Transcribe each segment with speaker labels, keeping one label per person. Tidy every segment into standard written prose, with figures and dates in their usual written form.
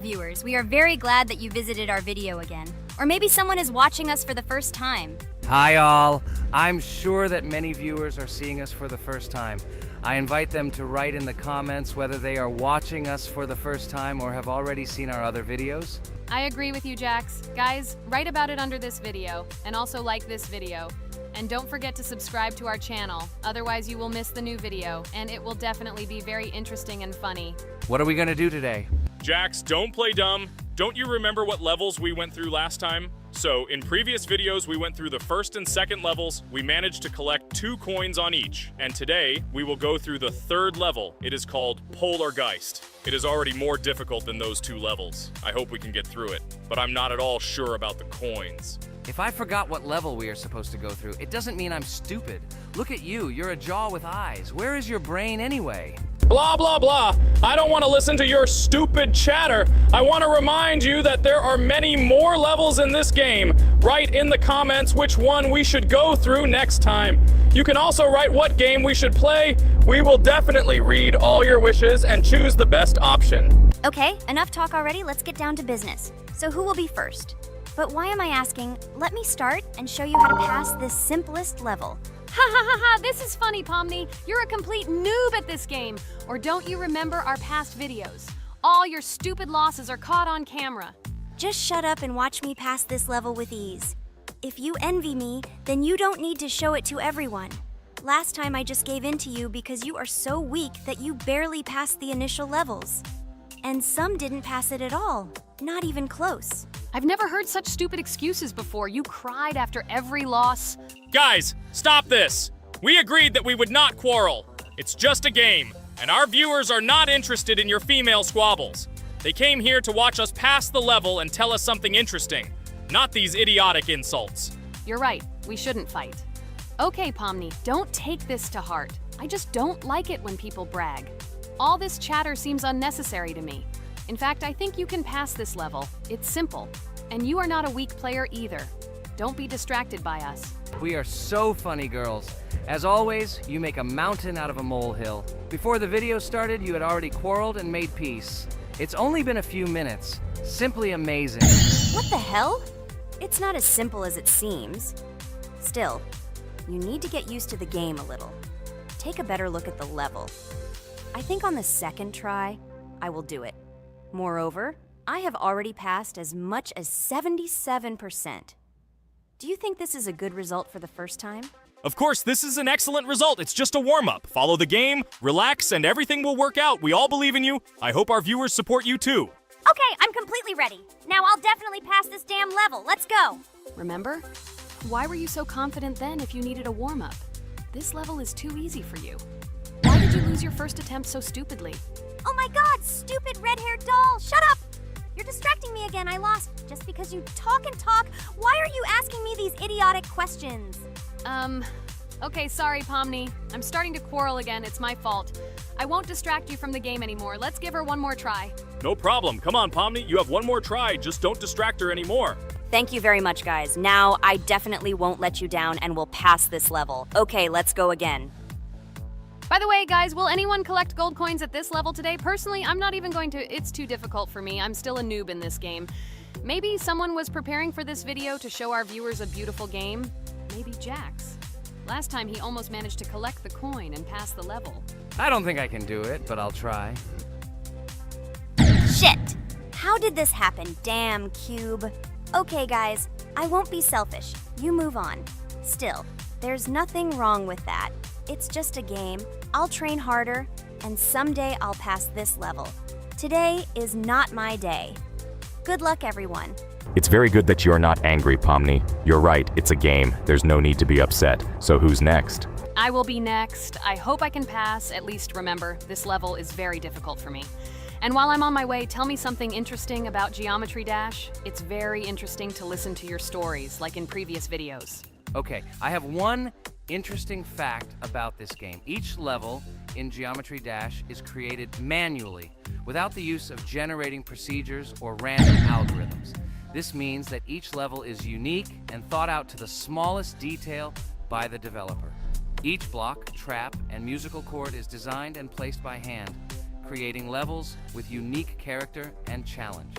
Speaker 1: Viewers, we are very glad that you visited our video again. Or maybe someone is watching us for the first time.
Speaker 2: Hi all. I'm sure that many viewers are seeing us for the first time. I invite them to write in the comments whether they are watching us for the first time or have already seen our other videos.
Speaker 3: I agree with you, Jax. Guys, write about it under this video, and also like this video. And don't forget to subscribe to our channel, otherwise you will miss the new video, and it will definitely be very interesting and funny.
Speaker 2: What are we gonna do today?
Speaker 4: Jax, don't play dumb. Don't you remember what levels we went through last time? So, in previous videos, we went through the first and second levels. We managed to collect 2 coins on each. And today, we will go through the third level. It is called Polargeist. It is already more difficult than those 2 levels. I hope we can get through it, but I'm not at all sure about the coins.
Speaker 2: If I forgot what level we are supposed to go through, it doesn't mean I'm stupid. Look at you, you're a jaw with eyes. Where is your brain anyway?
Speaker 4: Blah, blah, blah. I don't want to listen to your stupid chatter. I want to remind you that there are many more levels in this game. Write in the comments which one we should go through next time. You can also write what game we should play. We will definitely read all your wishes and choose the best option.
Speaker 1: Okay, enough talk already, let's get down to business. So who will be first? But why am I asking? Let me start and show you how to pass this simplest level.
Speaker 3: Ha ha ha ha, this is funny, Pomni. You're a complete noob at this game. Or don't you remember our past videos? All your stupid losses are caught on camera.
Speaker 1: Just shut up and watch me pass this level with ease. If you envy me, then you don't need to show it to everyone. Last time I just gave in to you because you are so weak that you barely passed the initial levels. And some didn't pass it at all, not even close.
Speaker 3: I've never heard such stupid excuses before. You cried after every loss.
Speaker 4: Guys, stop this. We agreed that we would not quarrel. It's just a game, and our viewers are not interested in your female squabbles. They came here to watch us pass the level and tell us something interesting, not these idiotic insults.
Speaker 3: You're right, we shouldn't fight. Okay, Pomni, don't take this to heart. I just don't like it when people brag. All this chatter seems unnecessary to me. In fact, I think you can pass this level. It's simple. And you are not a weak player either. Don't be distracted by us.
Speaker 2: We are so funny, girls. As always, you make a mountain out of a molehill. Before the video started, you had already quarreled and made peace. It's only been a few minutes. Simply amazing.
Speaker 1: What the hell? It's not as simple as it seems. Still, you need to get used to the game a little. Take a better look at the level. I think on the second try, I will do it. Moreover, I have already passed as much as 77%. Do you think this is a good result for the first time?
Speaker 4: Of course, this is an excellent result. It's just a warm-up. Follow the game, relax, and everything will work out. We all believe in you. I hope our viewers support you too.
Speaker 1: Okay, I'm completely ready. Now I'll definitely pass this damn level. Let's go.
Speaker 3: Remember? Why were you so confident then if you needed a warm-up? This level is too easy for you. Why did you lose your first attempt so stupidly?
Speaker 1: Oh my god, stupid red-haired doll! Shut up! You're distracting me again, I lost. Just because you talk and talk, why are you asking me these idiotic questions?
Speaker 3: Okay, sorry, Pomni. I'm starting to quarrel again, it's my fault. I won't distract you from the game anymore. Let's give her one more try.
Speaker 4: No problem. Come on, Pomni. You have one more try. Just don't distract her anymore.
Speaker 1: Thank you very much, guys. Now, I definitely won't let you down and will pass this level. Okay, let's go again.
Speaker 3: By the way, guys, will anyone collect gold coins at this level today? Personally, I'm not even going to. It's too difficult for me. I'm still a noob in this game. Maybe someone was preparing for this video to show our viewers a beautiful game. Maybe Jax. Last time he almost managed to collect the coin and pass the level.
Speaker 2: I don't think I can do it, but I'll try.
Speaker 1: Shit! How did this happen? Damn, Cube. Okay, guys, I won't be selfish. You move on. Still, there's nothing wrong with that. It's just a game. I'll train harder, and someday I'll pass this level. Today is not my day. Good luck, everyone.
Speaker 5: It's very good that you're not angry, Pomni. You're right, it's a game. There's no need to be upset. So who's next?
Speaker 3: I will be next. I hope I can pass. At least remember, this level is very difficult for me. And while I'm on my way, tell me something interesting about Geometry Dash. It's very interesting to listen to your stories, like in previous videos.
Speaker 2: Okay, I have one interesting fact about this game. Each level in Geometry Dash is created manually, without the use of generating procedures or random algorithms. This means that each level is unique and thought out to the smallest detail by the developer. Each block, trap, and musical chord is designed and placed by hand, creating levels with unique character and challenge.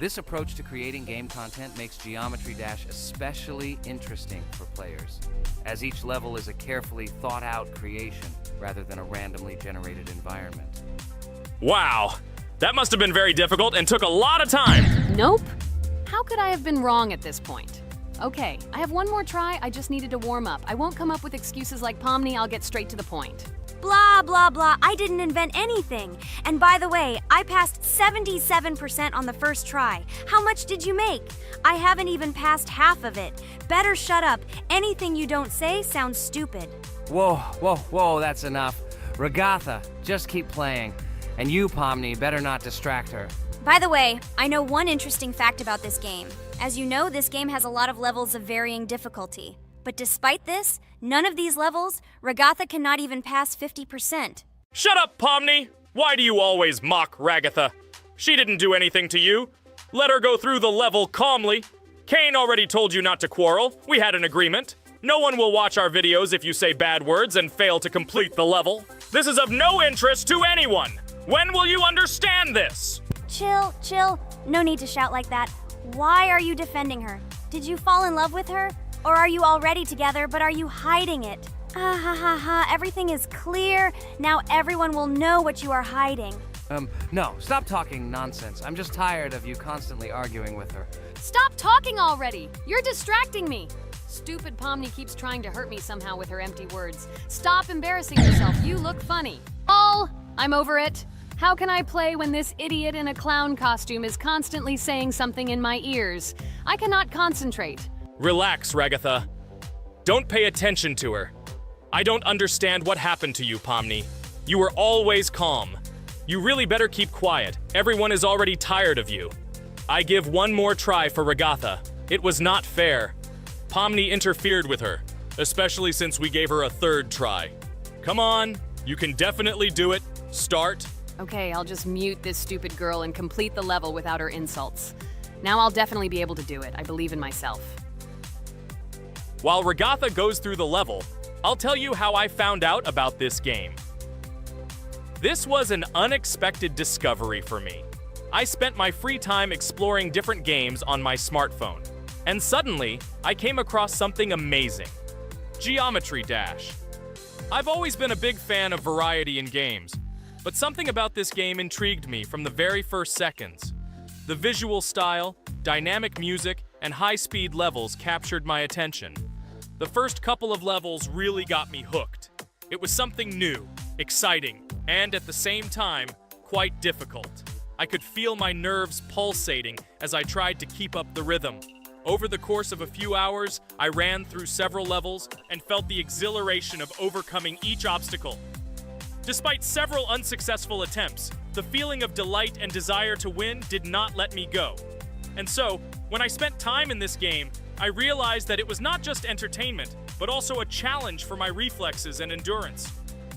Speaker 2: This approach to creating game content makes Geometry Dash especially interesting for players, as each level is a carefully thought-out creation rather than a randomly generated environment.
Speaker 4: Wow, that must have been very difficult and took a lot of time.
Speaker 3: Nope. How could I have been wrong at this point? Okay, I have one more try. I just needed to warm up. I won't come up with excuses like Pomni. I'll get straight to the point.
Speaker 1: Blah, blah, blah. I didn't invent anything. And by the way, I passed 77% on the first try. How much did you make? I haven't even passed half of it. Better shut up. Anything you don't say sounds stupid.
Speaker 2: Whoa, whoa, whoa, that's enough. Regatha, just keep playing. And you, Pomni, better not distract her.
Speaker 1: By the way, I know one interesting fact about this game. As you know, this game has a lot of levels of varying difficulty. But despite this, none of these levels, Regatha cannot even pass 50%.
Speaker 4: Shut up, Pomni! Why do you always mock Ragatha? She didn't do anything to you. Let her go through the level calmly. Kane already told you not to quarrel. We had an agreement. No one will watch our videos if you say bad words and fail to complete the level. This is of no interest to anyone. When will you understand this?
Speaker 1: Chill, chill. No need to shout like that. Why are you defending her? Did you fall in love with her? Or are you already together, but are you hiding it? Ah ha ha ha, everything is clear. Now everyone will know what you are hiding.
Speaker 2: No, stop talking nonsense. I'm just tired of you constantly arguing with her.
Speaker 3: Stop talking already! You're distracting me! Stupid Pomni keeps trying to hurt me somehow with her empty words. Stop embarrassing yourself. You look funny. I'm over it. How can I play when this idiot in a clown costume is constantly saying something in my ears? I cannot concentrate.
Speaker 4: Relax, Ragatha. Don't pay attention to her. I don't understand what happened to you, Pomni. You were always calm. You really better keep quiet. Everyone is already tired of you. I give one more try for Ragatha. It was not fair. Pomni interfered with her, especially since we gave her a third try. Come on, you can definitely do it. Start.
Speaker 3: Okay, I'll just mute this stupid girl and complete the level without her insults. Now I'll definitely be able to do it. I believe in myself.
Speaker 4: While Ragatha goes through the level, I'll tell you how I found out about this game. This was an unexpected discovery for me. I spent my free time exploring different games on my smartphone, and suddenly, I came across something amazing. Geometry Dash. I've always been a big fan of variety in games, but something about this game intrigued me from the very first seconds. The visual style, dynamic music, and high-speed levels captured my attention. The first couple of levels really got me hooked. It was something new, exciting, and at the same time, quite difficult. I could feel my nerves pulsating as I tried to keep up the rhythm. Over the course of a few hours, I ran through several levels and felt the exhilaration of overcoming each obstacle. Despite several unsuccessful attempts, the feeling of delight and desire to win did not let me go. And so, when I spent time in this game, I realized that it was not just entertainment, but also a challenge for my reflexes and endurance.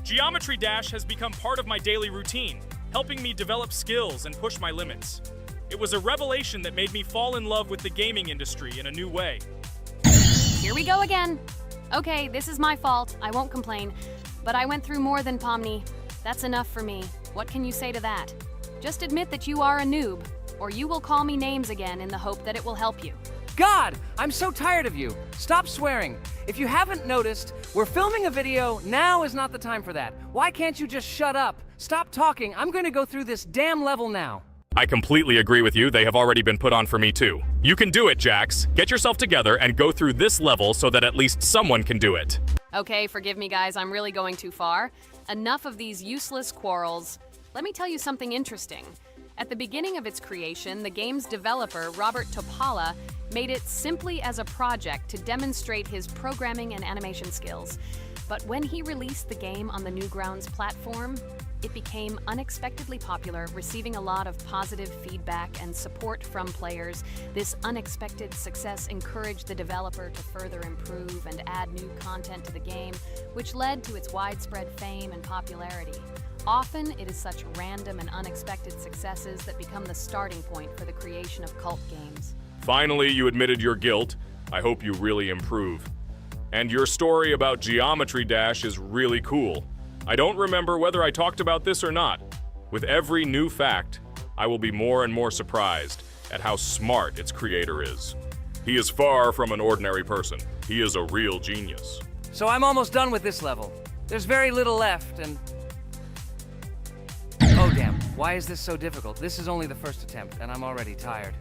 Speaker 4: Geometry Dash has become part of my daily routine, helping me develop skills and push my limits. It was a revelation that made me fall in love with the gaming industry in a new way.
Speaker 3: Here we go again. Okay, this is my fault. I won't complain. But I went through more than Pomni. That's enough for me. What can you say to that? Just admit that you are a noob, or you will call me names again in the hope that it will help you.
Speaker 2: God, I'm so tired of you. Stop swearing. If you haven't noticed, we're filming a video. Now is not the time for that. Why can't you just shut up? Stop talking. I'm going to go through this damn level now.
Speaker 4: I completely agree with you. They have already been put on for me too. You can do it, Jax. Get yourself together and go through this level so that at least someone can do it.
Speaker 3: Okay, forgive me guys, I'm really going too far. Enough of these useless quarrels. Let me tell you something interesting. At the beginning of its creation, the game's developer, Robert Topala, made it simply as a project to demonstrate his programming and animation skills. But when he released the game on the Newgrounds platform, it became unexpectedly popular, receiving a lot of positive feedback and support from players. This unexpected success encouraged the developer to further improve and add new content to the game, which led to its widespread fame and popularity. Often, it is such random and unexpected successes that become the starting point for the creation of cult games.
Speaker 4: Finally, you admitted your guilt. I hope you really improve. And your story about Geometry Dash is really cool. I don't remember whether I talked about this or not, With every new fact, I will be more and more surprised at how smart its creator is. He is far from an ordinary person. He is a real genius.
Speaker 2: So I'm almost done with this level. There's very little left, and... Oh damn, why is this so difficult? This is only the first attempt, and I'm already tired.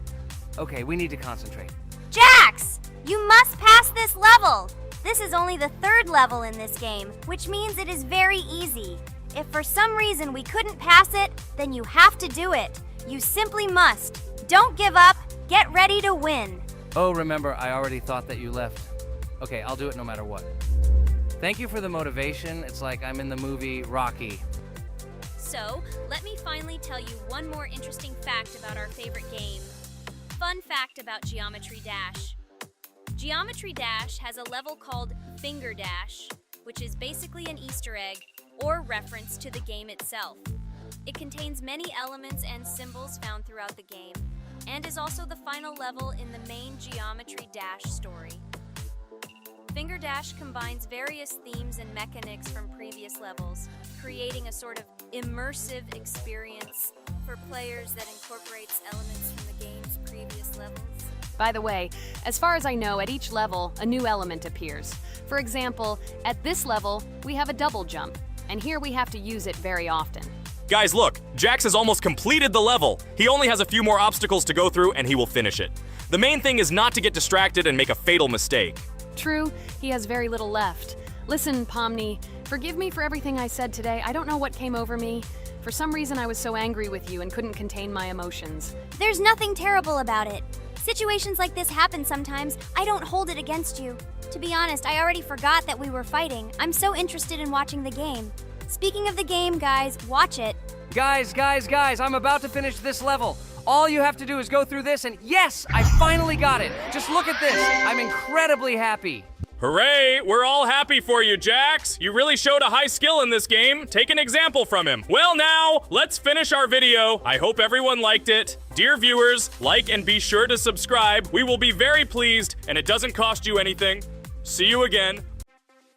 Speaker 2: Okay, we need to concentrate.
Speaker 1: Jax! You must pass this level! This is only the third level in this game, which means it is very easy. If for some reason we couldn't pass it, then you have to do it. You simply must. Don't give up. Get ready to win.
Speaker 2: Oh, remember, I already thought that you left. Okay, I'll do it no matter what. Thank you for the motivation. It's like I'm in the movie Rocky.
Speaker 1: So, let me finally tell you one more interesting fact about our favorite game. Fun fact about Geometry Dash. Geometry Dash has a level called Finger Dash, which is basically an Easter egg or reference to the game itself. It contains many elements and symbols found throughout the game, and is also the final level in the main Geometry Dash story. Finger Dash combines various themes and mechanics from previous levels, creating a sort of immersive experience for players that incorporates elements from the game's previous levels.
Speaker 3: By the way, as far as I know, at each level, a new element appears. For example, at this level, we have a double jump, and here we have to use it very often.
Speaker 4: Guys, look, Jax has almost completed the level. He only has a few more obstacles to go through and he will finish it. The main thing is not to get distracted and make a fatal mistake.
Speaker 3: True, he has very little left. Listen, Pomni, forgive me for everything I said today. I don't know what came over me. For some reason, I was so angry with you and couldn't contain my emotions.
Speaker 1: There's nothing terrible about it. Situations like this happen sometimes. I don't hold it against you. To be honest, I already forgot that we were fighting. I'm so interested in watching the game. Speaking of the game, guys, watch it.
Speaker 2: Guys, I'm about to finish this level. All you have to do is go through this, and yes, I finally got it. Just look at this. I'm incredibly happy.
Speaker 4: Hooray! We're all happy for you, Jax! You really showed a high skill in this game. Take an example from him. Well now, let's finish our video. I hope everyone liked it. Dear viewers, like and be sure to subscribe. We will be very pleased, and it doesn't cost you anything. See you again.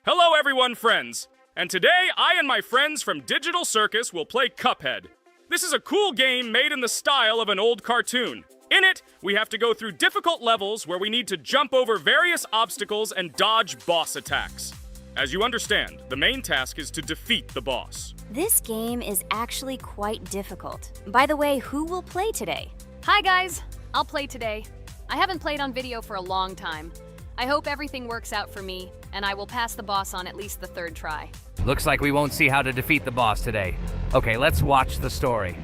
Speaker 4: Hello everyone, friends. And today, I and my friends from Digital Circus will play Cuphead. This is a cool game made in the style of an old cartoon. In it, we have to go through difficult levels where we need to jump over various obstacles and dodge boss attacks. As you understand, the main task is to defeat the boss.
Speaker 1: This game is actually quite difficult. By the way, who will play today?
Speaker 3: Hi guys, I'll play today. I haven't played on video for a long time. I hope everything works out for me, and I will pass the boss on at least the third try.
Speaker 2: Looks like we won't see how to defeat the boss today. Okay, let's watch the story.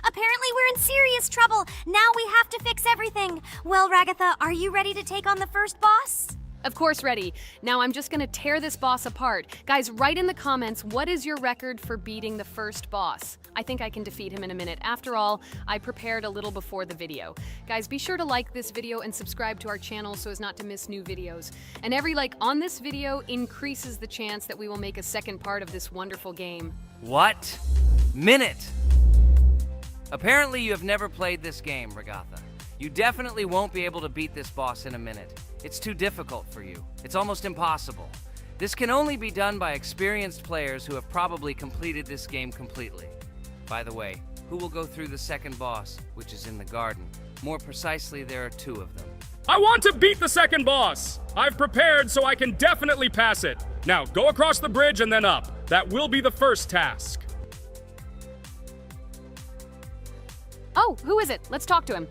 Speaker 1: Apparently we're in serious trouble. Now we have to fix everything. Well, Ragatha, are you ready to take on the first boss?
Speaker 3: Of course ready. Now I'm just gonna tear this boss apart. Guys, write in the comments, what is your record for beating the first boss? I think I can defeat him in a minute. After all, I prepared a little before the video. Guys, be sure to like this video and subscribe to our channel so as not to miss new videos. And every like on this video increases the chance that we will make a second part of this wonderful game.
Speaker 2: What? Minute! Apparently you have never played this game, Ragatha. You definitely won't be able to beat this boss in a minute. It's too difficult for you. It's almost impossible. This can only be done by experienced players who have probably completed this game completely. By the way, who will go through the second boss, which is in the garden? More precisely, there are two of them.
Speaker 4: I want to beat the second boss. I've prepared so I can definitely pass it. Now, go across the bridge and then up. That will be the first task.
Speaker 3: Oh, who is it? Let's talk to him.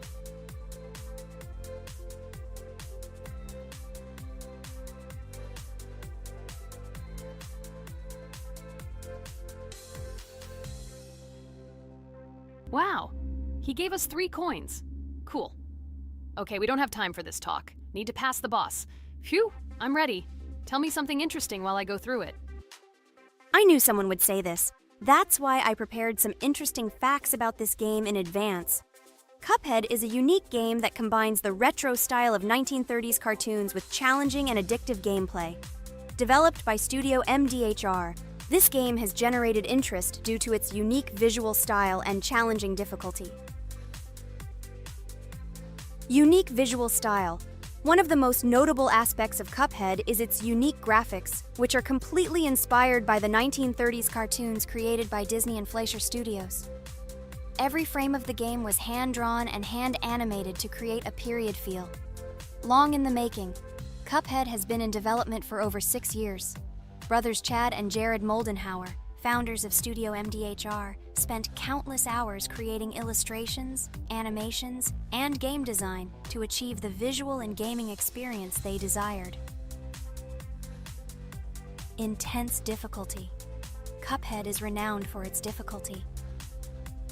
Speaker 3: Wow, he gave us 3 coins. Cool. Okay, we don't have time for this talk. Need to pass the boss. Phew, I'm ready. Tell me something interesting while I go through it.
Speaker 1: I knew someone would say this. That's why I prepared some interesting facts about this game in advance. Cuphead is a unique game that combines the retro style of 1930s cartoons with challenging and addictive gameplay. Developed by Studio MDHR, this game has generated interest due to its unique visual style and challenging difficulty. Unique visual style. One of the most notable aspects of Cuphead is its unique graphics, which are completely inspired by the 1930s cartoons created by Disney and Fleischer Studios. Every frame of the game was hand-drawn and hand-animated to create a period feel. Long in the making, Cuphead has been in development for over 6 years. Brothers Chad and Jared Moldenhauer, founders of Studio MDHR, spent countless hours creating illustrations, animations, and game design to achieve the visual and gaming experience they desired. Intense difficulty. Cuphead is renowned for its difficulty.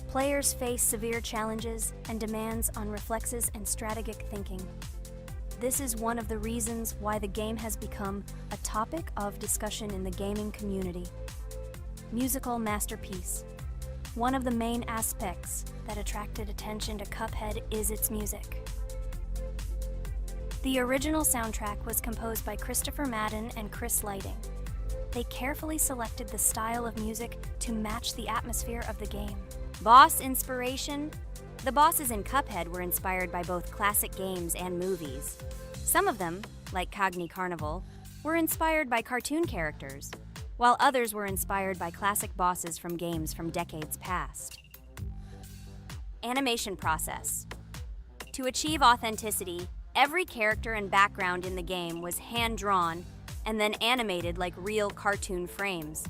Speaker 1: Players face severe challenges and demands on reflexes and strategic thinking. This is one of the reasons why the game has become a topic of discussion in the gaming community. Musical masterpiece. One of the main aspects that attracted attention to Cuphead is its music. The original soundtrack was composed by Christopher Madden and Chris Lighting. They carefully selected the style of music to match the atmosphere of the game. Boss inspiration. The bosses in Cuphead were inspired by both classic games and movies. Some of them, like Cogni Carnival, were inspired by cartoon characters, while others were inspired by classic bosses from games from decades past. Animation process. To achieve authenticity, every character and background in the game was hand-drawn and then animated like real cartoon frames.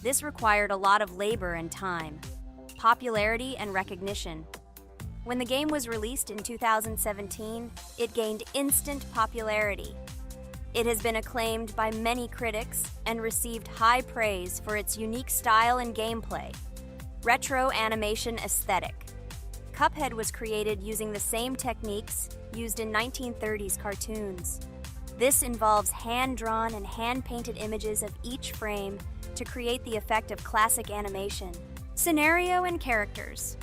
Speaker 1: This required a lot of labor and time. Popularity and recognition. When the game was released in 2017, it gained instant popularity. It has been acclaimed by many critics and received high praise for its unique style and gameplay. Retro animation aesthetic. Cuphead was created using the same techniques used in 1930s cartoons. This involves hand-drawn and hand-painted images of each frame to create the effect of classic animation. Scenario and characters.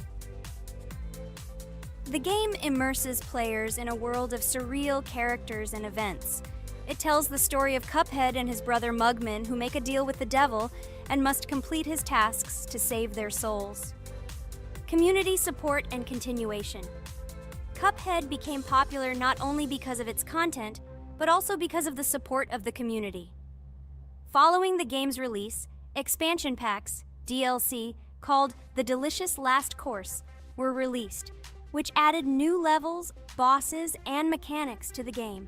Speaker 1: The game immerses players in a world of surreal characters and events. It tells the story of Cuphead and his brother Mugman, who make a deal with the devil and must complete his tasks to save their souls. Community support and continuation. Cuphead became popular not only because of its content, but also because of the support of the community. Following the game's release, expansion packs, DLC, called The Delicious Last Course, were released, which added new levels, bosses, and mechanics to the game.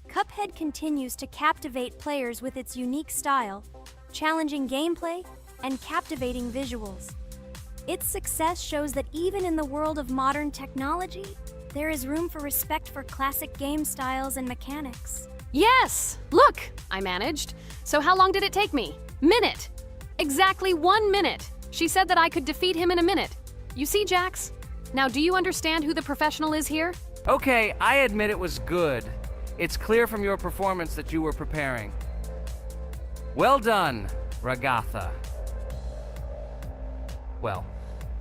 Speaker 1: Cuphead continues to captivate players with its unique style, challenging gameplay, and captivating visuals. Its success shows that even in the world of modern technology, there is room for respect for classic game styles and mechanics.
Speaker 3: Yes! Look! I managed. So how long did it take me? Minute! Exactly 1 minute! She said that I could defeat him in a minute. You see, Jax? Now, do you understand who the professional is here?
Speaker 2: Okay, I admit it was good. It's clear from your performance that you were preparing. Well done, Ragatha. Well,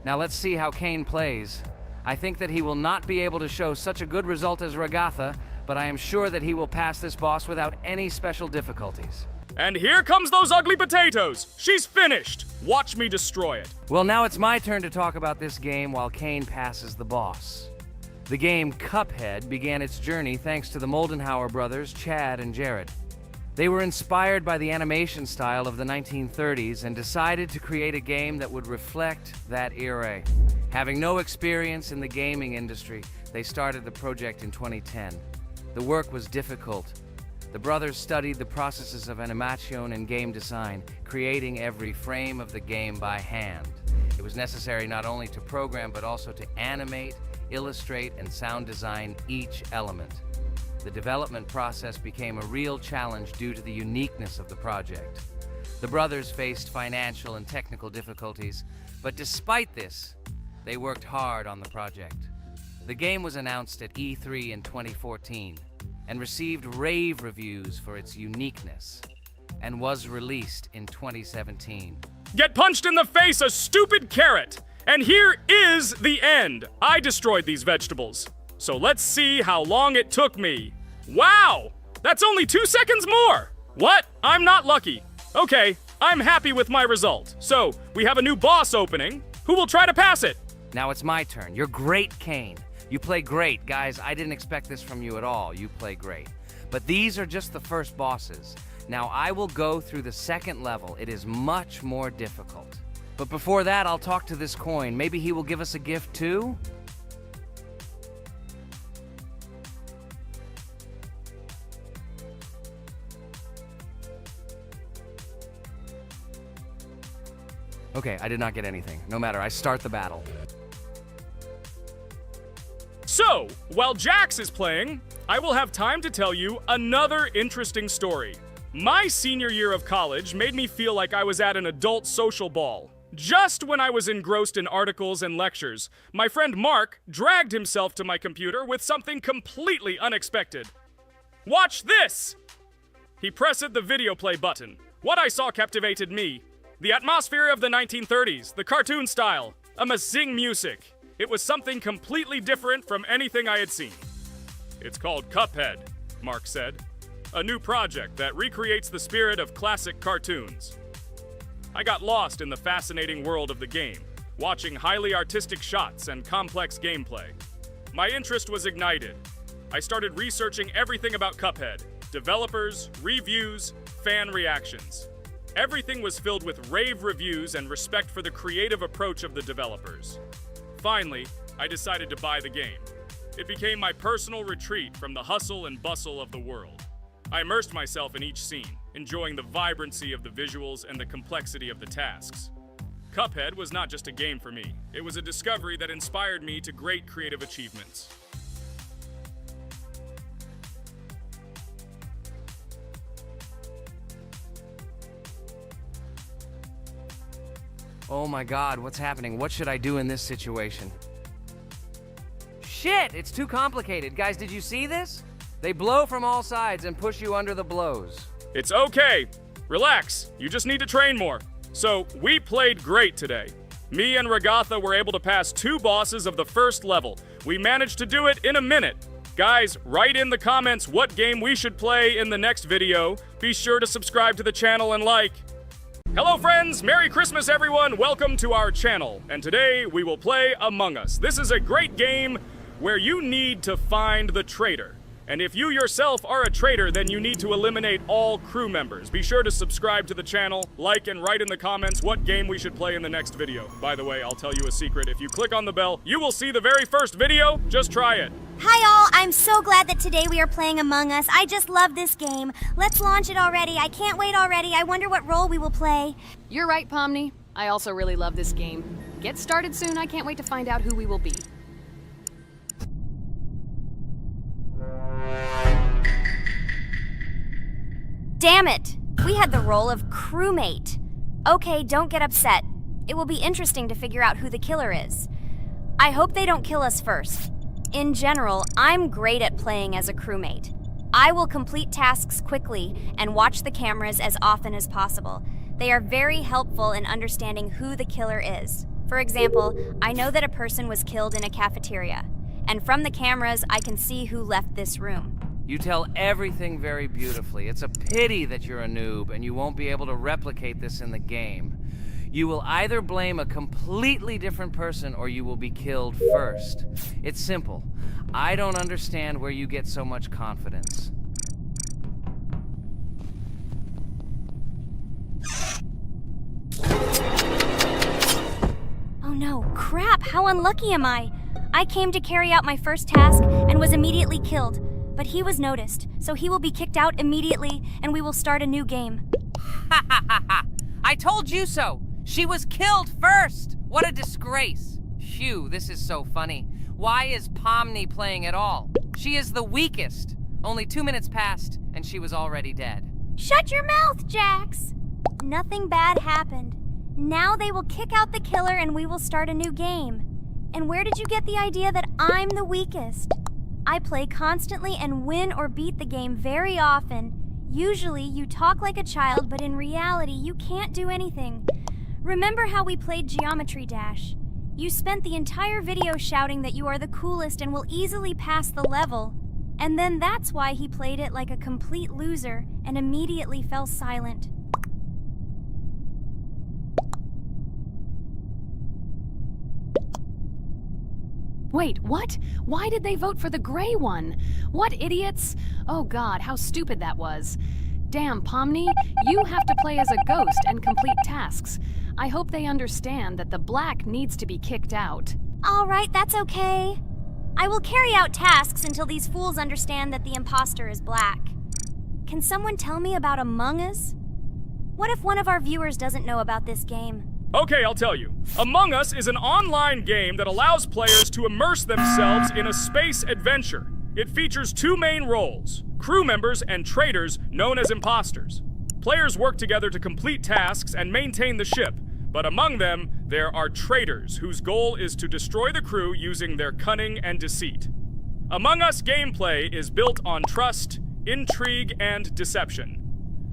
Speaker 2: now let's see how Kane plays. I think that he will not be able to show such a good result as Ragatha, but I am sure that he will pass this boss without any special difficulties.
Speaker 4: And here comes those ugly potatoes! She's finished! Watch me destroy it.
Speaker 2: Well, now it's my turn to talk about this game while Kane passes the boss. The game Cuphead began its journey thanks to the Moldenhauer brothers, Chad and Jared. They were inspired by the animation style of the 1930s and decided to create a game that would reflect that era. Having no experience in the gaming industry, they started the project in 2010. The work was difficult. The brothers studied the processes of animation and game design, creating every frame of the game by hand. It was necessary not only to program, but also to animate, illustrate, and sound design each element. The development process became a real challenge due to the uniqueness of the project. The brothers faced financial and technical difficulties, but despite this, they worked hard on the project. The game was announced at E3 in 2014 and received rave reviews for its uniqueness, and was released in 2017.
Speaker 4: Get punched in the face, a stupid carrot! And here is the end. I destroyed these vegetables. So let's see how long it took me. Wow! That's only 2 seconds more! What? I'm not lucky. Okay, I'm happy with my result. So, we have a new boss opening. Who will try to pass it?
Speaker 2: Now it's my turn. You're great, Kane. You play great. Guys, I didn't expect this from you at all. You play great. But these are just the first bosses. Now I will go through the second level. It is much more difficult. But before that, I'll talk to this coin. Maybe he will give us a gift too? Okay, I did not get anything. No matter, I start the battle.
Speaker 4: So, while Jax is playing, I will have time to tell you another interesting story. My senior year of college made me feel like I was at an adult social ball. Just when I was engrossed in articles and lectures, my friend Mark dragged himself to my computer with something completely unexpected. Watch this! He pressed the video play button. What I saw captivated me. The atmosphere of the 1930s, the cartoon style, amazing music. It was something completely different from anything I had seen. It's called Cuphead, Mark said. A new project that recreates the spirit of classic cartoons. I got lost in the fascinating world of the game, watching highly artistic shots and complex gameplay. My interest was ignited. I started researching everything about Cuphead, developers, reviews, fan reactions. Everything was filled with rave reviews and respect for the creative approach of the developers. Finally, I decided to buy the game. It became my personal retreat from the hustle and bustle of the world. I immersed myself in each scene, enjoying the vibrancy of the visuals and the complexity of the tasks. Cuphead was not just a game for me. It was a discovery that inspired me to great creative achievements.
Speaker 2: Oh my God, what's happening? What should I do in this situation? Shit, it's too complicated. Guys, did you see this? They blow from all sides and push you under the blows.
Speaker 4: It's okay. Relax. You just need to train more. So, we played great today. Me and Ragatha were able to pass 2 bosses of the first level. We managed to do it in a minute. Guys, write in the comments what game we should play in the next video. Be sure to subscribe to the channel and like. Hello friends, Merry Christmas everyone, welcome to our channel, and today we will play Among Us. This is a great game where you need to find the traitor. And if you yourself are a traitor, then you need to eliminate all crew members. Be sure to subscribe to the channel, like and write in the comments what game we should play in the next video. By the way, I'll tell you a secret. If you click on the bell, you will see the very first video. Just try it.
Speaker 6: Hi all, I'm so glad that today we are playing Among Us. I just love this game. Let's launch it already. I can't wait already. I wonder what role we will play.
Speaker 3: You're right, Pomni. I also really love this game. Get started soon. I can't wait to find out who we will be.
Speaker 1: Damn it! We had the role of crewmate. Okay, don't get upset. It will be interesting to figure out who the killer is. I hope they don't kill us first. In general, I'm great at playing as a crewmate. I will complete tasks quickly and watch the cameras as often as possible. They are very helpful in understanding who the killer is. For example, I know that a person was killed in a cafeteria, and from the cameras, I can see who left this room.
Speaker 2: You tell everything very beautifully. It's a pity that you're a noob and you won't be able to replicate this in the game. You will either blame a completely different person or you will be killed first. It's simple. I don't understand where you get so much confidence.
Speaker 6: no, crap, how unlucky am I? I came to carry out my first task and was immediately killed. But he was noticed, so he will be kicked out immediately and we will start a new game.
Speaker 2: Ha ha ha ha! I told you so! She was killed first! What a disgrace! Phew, this is so funny. Why is Pomni playing at all? She is the weakest. Only 2 minutes passed, and she was already dead.
Speaker 6: Shut your mouth, Jax! Nothing bad happened. Now they will kick out the killer and we will start a new game. And where did you get the idea that I'm the weakest? I play constantly and win or beat the game very often. Usually you talk like a child, but in reality you can't do anything. Remember how we played Geometry Dash? You spent the entire video shouting that you are the coolest and will easily pass the level. And then that's why he played it like a complete loser and immediately fell silent.
Speaker 3: Wait, what? Why did they vote for the gray one? What idiots? Oh god, how stupid that was. Damn, Pomni, you have to play as a ghost and complete tasks. I hope they understand that the black needs to be kicked out.
Speaker 6: All right, that's okay. I will carry out tasks until these fools understand that the imposter is black. Can someone tell me about Among Us? What if one of our viewers doesn't know about this game?
Speaker 4: Okay, I'll tell you. Among Us is an online game that allows players to immerse themselves in a space adventure. It features 2 main roles, crew members and traitors known as imposters. Players work together to complete tasks and maintain the ship, but among them, there are traitors whose goal is to destroy the crew using their cunning and deceit. Among Us gameplay is built on trust, intrigue, and deception.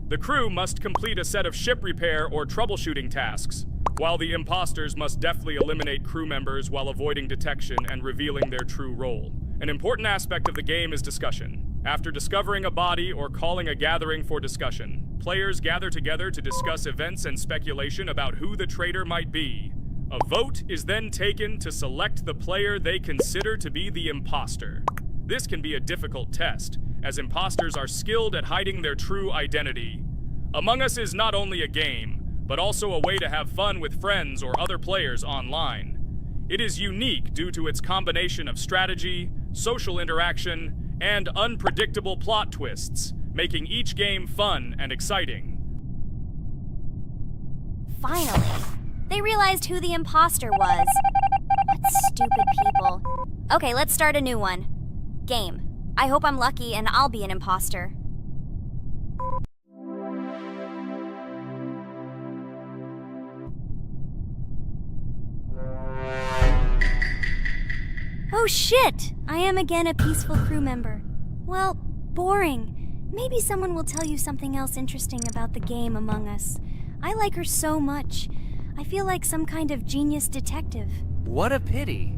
Speaker 4: The crew must complete a set of ship repair or troubleshooting tasks, while the imposters must deftly eliminate crew members while avoiding detection and revealing their true role. An important aspect of the game is discussion. After discovering a body or calling a gathering for discussion, players gather together to discuss events and speculation about who the traitor might be. A vote is then taken to select the player they consider to be the imposter. This can be a difficult test, as imposters are skilled at hiding their true identity. Among Us is not only a game, but also a way to have fun with friends or other players online. It is unique due to its combination of strategy, social interaction, and unpredictable plot twists, making each game fun and exciting.
Speaker 6: Finally, they realized who the imposter was. What stupid people. Okay, let's start a new one. Game. I hope I'm lucky and I'll be an imposter. Oh shit! I am again a peaceful crew member. Well, boring. Maybe someone will tell you something else interesting about the game Among Us. I like her so much. I feel like some kind of genius detective.
Speaker 2: What a pity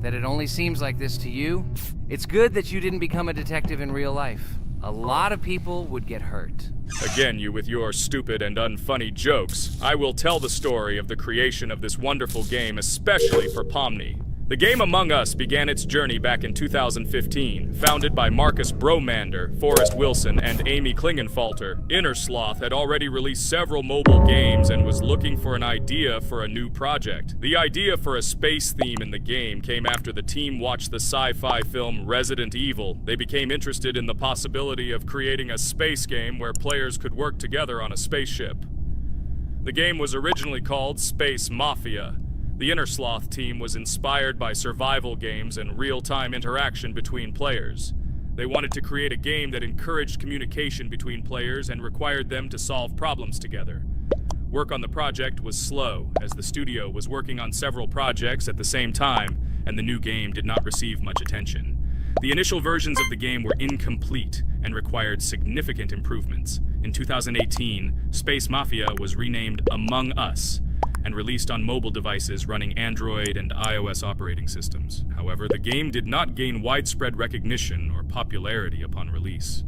Speaker 2: that it only seems like this to you. It's good that you didn't become a detective in real life. A lot of people would get hurt.
Speaker 4: Again, you with your stupid and unfunny jokes. I will tell the story of the creation of this wonderful game, especially for Pomni. The game Among Us began its journey back in 2015. Founded by Marcus Bromander, Forrest Wilson, and Amy Klingenfalter, Innersloth had already released several mobile games and was looking for an idea for a new project. The idea for a space theme in the game came after the team watched the sci-fi film Resident Evil. They became interested in the possibility of creating a space game where players could work together on a spaceship. The game was originally called Space Mafia. The Innersloth team was inspired by survival games and real-time interaction between players. They wanted to create a game that encouraged communication between players and required them to solve problems together. Work on the project was slow, as the studio was working on several projects at the same time, and the new game did not receive much attention. The initial versions of the game were incomplete and required significant improvements. In 2018, Space Mafia was renamed Among Us, and released on mobile devices running Android and iOS operating systems. However, the game did not gain widespread recognition or popularity upon release.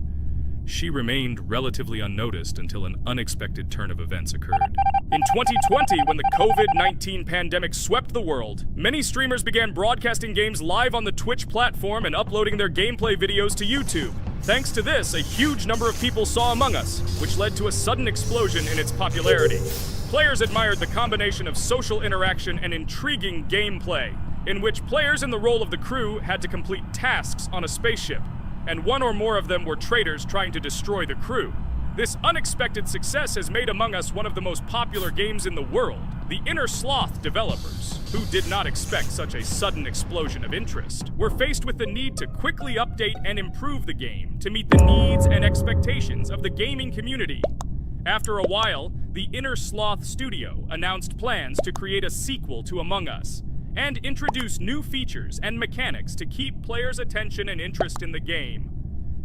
Speaker 4: She remained relatively unnoticed until an unexpected turn of events occurred. In 2020, when the COVID-19 pandemic swept the world, many streamers began broadcasting games live on the Twitch platform and uploading their gameplay videos to YouTube. Thanks to this, a huge number of people saw Among Us, which led to a sudden explosion in its popularity. Players admired the combination of social interaction and intriguing gameplay, in which players in the role of the crew had to complete tasks on a spaceship, and one or more of them were traitors trying to destroy the crew. This unexpected success has made Among Us one of the most popular games in the world. The Inner Sloth developers, who did not expect such a sudden explosion of interest, were faced with the need to quickly update and improve the game to meet the needs and expectations of the gaming community. After a while, the Inner Sloth studio announced plans to create a sequel to Among Us and introduce new features and mechanics to keep players' attention and interest in the game.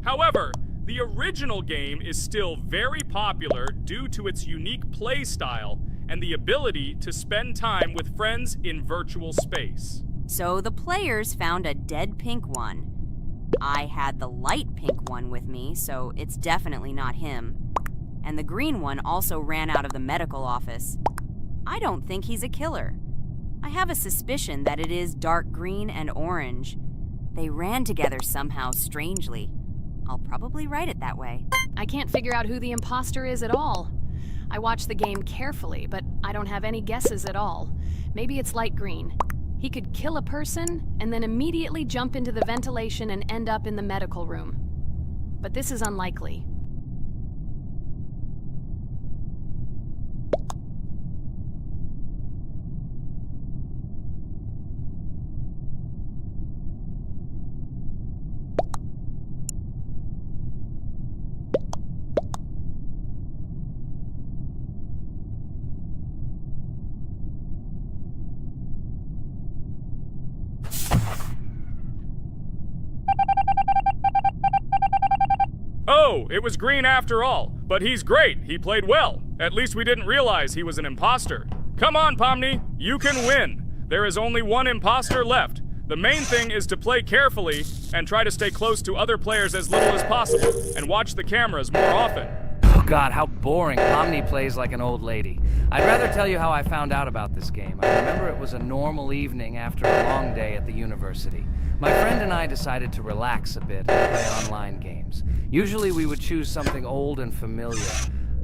Speaker 4: However, the original game is still very popular due to its unique play style and the ability to spend time with friends in virtual space.
Speaker 1: So the players found a dead pink one. I had the light pink one with me, so it's definitely not him. And the green one also ran out of the medical office. I don't think he's a killer. I have a suspicion that it is dark green and orange. They ran together somehow strangely. I'll probably write it that way.
Speaker 3: I can't figure out who the imposter is at all. I watched the game carefully, but I don't have any guesses at all. Maybe it's light green. He could kill a person and then immediately jump into the ventilation and end up in the medical room. But this is unlikely.
Speaker 4: Oh, it was green after all, but he's great. He played well. At least we didn't realize he was an imposter. Come on, Pomni, you can win. There is only one imposter left. The main thing is to play carefully and try to stay close to other players as little as possible and watch the cameras more often.
Speaker 2: Oh God, how boring. Pomni plays like an old lady. I'd rather tell you how I found out about this game. I remember it was a normal evening after a long day at the university. My friend and I decided to relax a bit and play online games. Usually we would choose something old and familiar,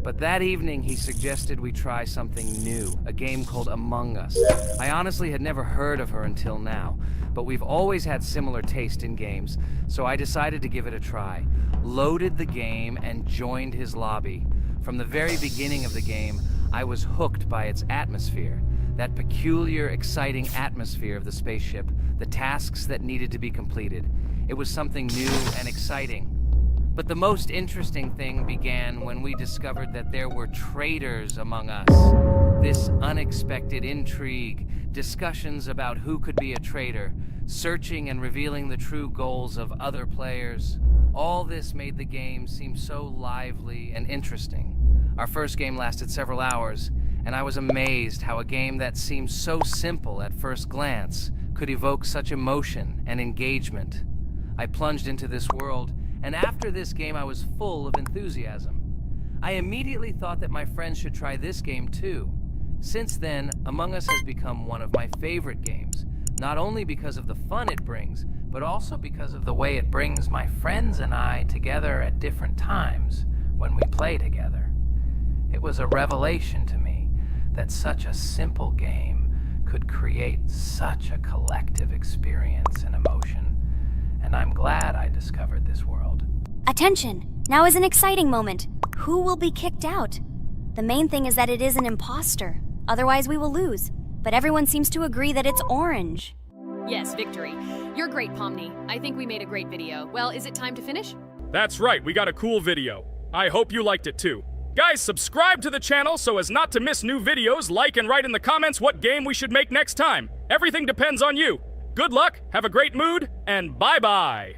Speaker 2: but that evening he suggested we try something new, a game called Among Us. I honestly had never heard of her until now, but we've always had similar taste in games, so I decided to give it a try. Loaded the game and joined his lobby. From the very beginning of the game, I was hooked by its atmosphere. That peculiar, exciting atmosphere of the spaceship, the tasks that needed to be completed. It was something new and exciting. But the most interesting thing began when we discovered that there were traitors among us. This unexpected intrigue, discussions about who could be a traitor, searching and revealing the true goals of other players. All this made the game seem so lively and interesting. Our first game lasted several hours, and I was amazed how a game that seemed so simple at first glance could evoke such emotion and engagement. I plunged into this world, and after this game I was full of enthusiasm. I immediately thought that my friends should try this game too. Since then, Among Us has become one of my favorite games, not only because of the fun it brings, but also because of the way it brings my friends and I together at different times when we play together. It was a revelation to me that such a simple game could create such a collective experience and emotion, and I'm glad I discovered this world.
Speaker 6: Attention! Now is an exciting moment. Who will be kicked out? The main thing is that it is an imposter. Otherwise we will lose. But everyone seems to agree that it's orange.
Speaker 3: Yes, victory. You're great, Pomni. I think we made a great video. Well, is it time to finish?
Speaker 4: That's right, we got a cool video. I hope you liked it too. Guys, subscribe to the channel so as not to miss new videos, like and write in the comments what game we should make next time. Everything depends on you. Good luck, have a great mood, and bye-bye.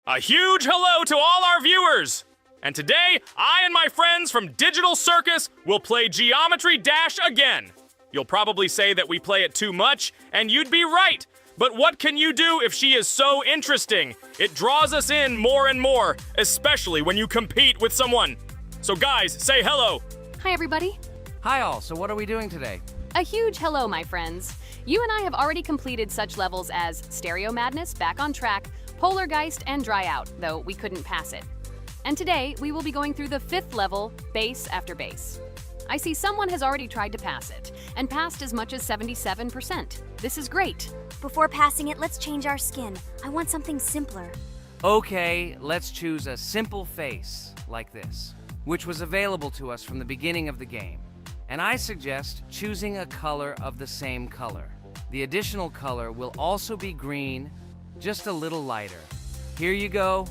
Speaker 4: A huge hello to all our viewers! And today, I and my friends from Digital Circus will play Geometry Dash again. You'll probably say that we play it too much, and you'd be right. But what can you do if she is so interesting? It draws us in more and more, especially when you compete with someone. So guys, say hello.
Speaker 3: Hi, everybody.
Speaker 2: Hi all, so what are we doing today?
Speaker 3: A huge hello, my friends. You and I have already completed such levels as Stereo Madness, Back on Track, Polargeist, and Dry Out, though we couldn't pass it. And today, we will be going through the 5th level, Base After Base. I see someone has already tried to pass it, and passed as much as 77%. This is great.
Speaker 6: Before passing it, let's change our skin. I want something simpler.
Speaker 2: Okay, let's choose a simple face, like this, which was available to us from the beginning of the game. And I suggest choosing a color of the same color. The additional color will also be green, just a little lighter. Here you go.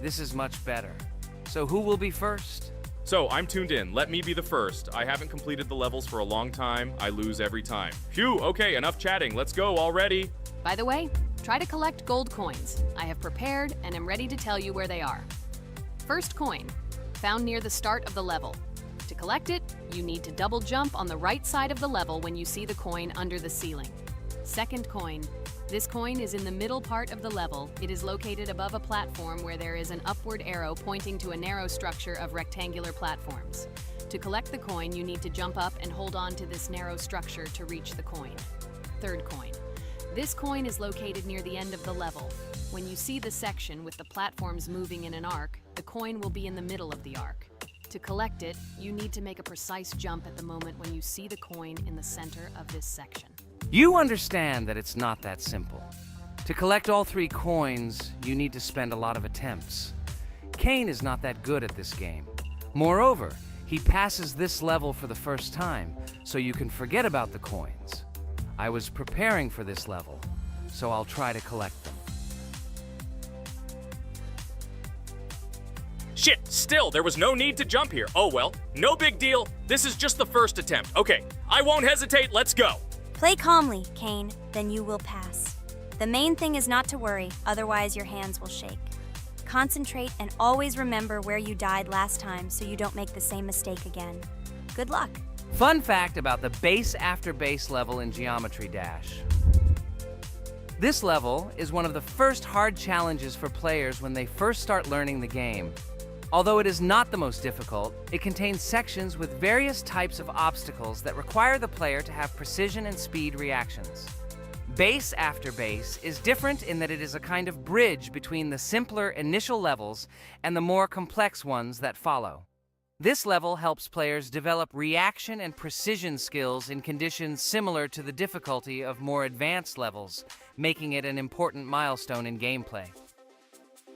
Speaker 2: This is much better. So who will be first?
Speaker 4: So, I'm tuned in. Let me be the first. I haven't completed the levels for a long time. I lose every time. Phew, okay, enough chatting. Let's go already.
Speaker 3: By the way, try to collect gold coins. I have prepared and am ready to tell you where they are. First coin, found near the start of the level. To collect it, you need to double jump on the right side of the level when you see the coin under the ceiling. Second coin. This coin is in the middle part of the level. It is located above a platform where there is an upward arrow pointing to a narrow structure of rectangular platforms. To collect the coin, you need to jump up and hold on to this narrow structure to reach the coin. Third coin. This coin is located near the end of the level. When you see the section with the platforms moving in an arc, the coin will be in the middle of the arc. To collect it, you need to make a precise jump at the moment when you see the coin in the center of this section.
Speaker 2: You understand that it's not that simple. To collect all 3 coins, you need to spend a lot of attempts. Kane is not that good at this game. Moreover, he passes this level for the first time, so you can forget about the coins. I was preparing for this level, so I'll try to collect them.
Speaker 4: Shit, still, there was no need to jump here. Oh well, no big deal. This is just the first attempt. Okay, I won't hesitate, let's go.
Speaker 6: Play calmly, Kane, then you will pass. The main thing is not to worry, otherwise your hands will shake. Concentrate and always remember where you died last time so you don't make the same mistake again. Good luck.
Speaker 2: Fun fact about the Base After Base level in Geometry Dash. This level is one of the first hard challenges for players when they first start learning the game. Although it is not the most difficult, it contains sections with various types of obstacles that require the player to have precision and speed reactions. Base After Base is different in that it is a kind of bridge between the simpler initial levels and the more complex ones that follow. This level helps players develop reaction and precision skills in conditions similar to the difficulty of more advanced levels, making it an important milestone in gameplay.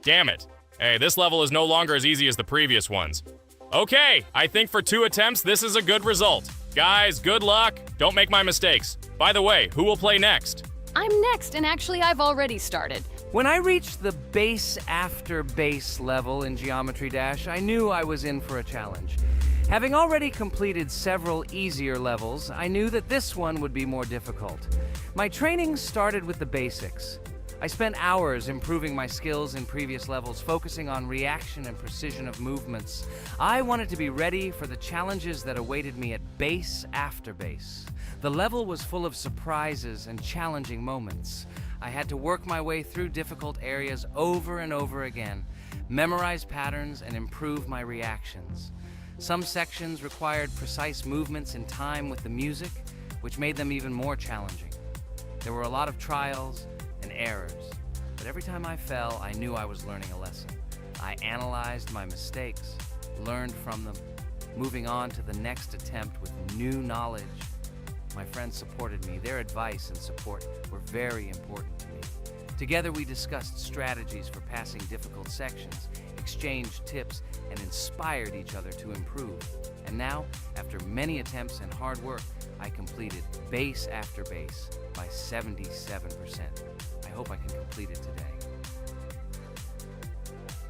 Speaker 4: Damn it. Hey, this level is no longer as easy as the previous ones. Okay, I think for 2 attempts, this is a good result. Guys, good luck. Don't make my mistakes. By the way, who will play next?
Speaker 3: I'm next, and actually I've already started.
Speaker 2: When I reached the Base After Base level in Geometry Dash, I knew I was in for a challenge. Having already completed several easier levels, I knew that this one would be more difficult. My training started with the basics. I spent hours improving my skills in previous levels, focusing on reaction and precision of movements. I wanted to be ready for the challenges that awaited me at Base After Base. The level was full of surprises and challenging moments. I had to work my way through difficult areas over and over again, memorize patterns, and improve my reactions. Some sections required precise movements in time with the music, which made them even more challenging. There were a lot of trials and errors, but every time I fell, I knew I was learning a lesson. I analyzed my mistakes, learned from them, moving on to the next attempt with new knowledge. My friends supported me. Their advice and support were very important to me. Together we discussed strategies for passing difficult sections, exchanged tips, and inspired each other to improve. And now, after many attempts and hard work, I completed Base After Base by 77%. I hope I can complete it today.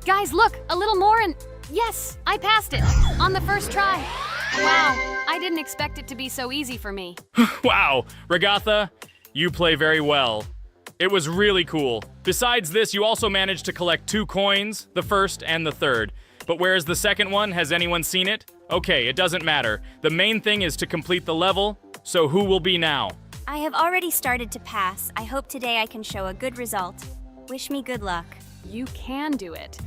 Speaker 3: Guys, look, a little more and yes, I passed it on the first try. Wow, I didn't expect it to be so easy for me.
Speaker 4: Wow, Regatha, you play very well. It was really cool. Besides this, you also managed to collect 2 coins, the first and the third. But where's the second one? Has anyone seen it? Okay, it doesn't matter. The main thing is to complete the level, so who will be now?
Speaker 6: I have already started to pass. I hope today I can show a good result. Wish me good luck.
Speaker 3: You can do it.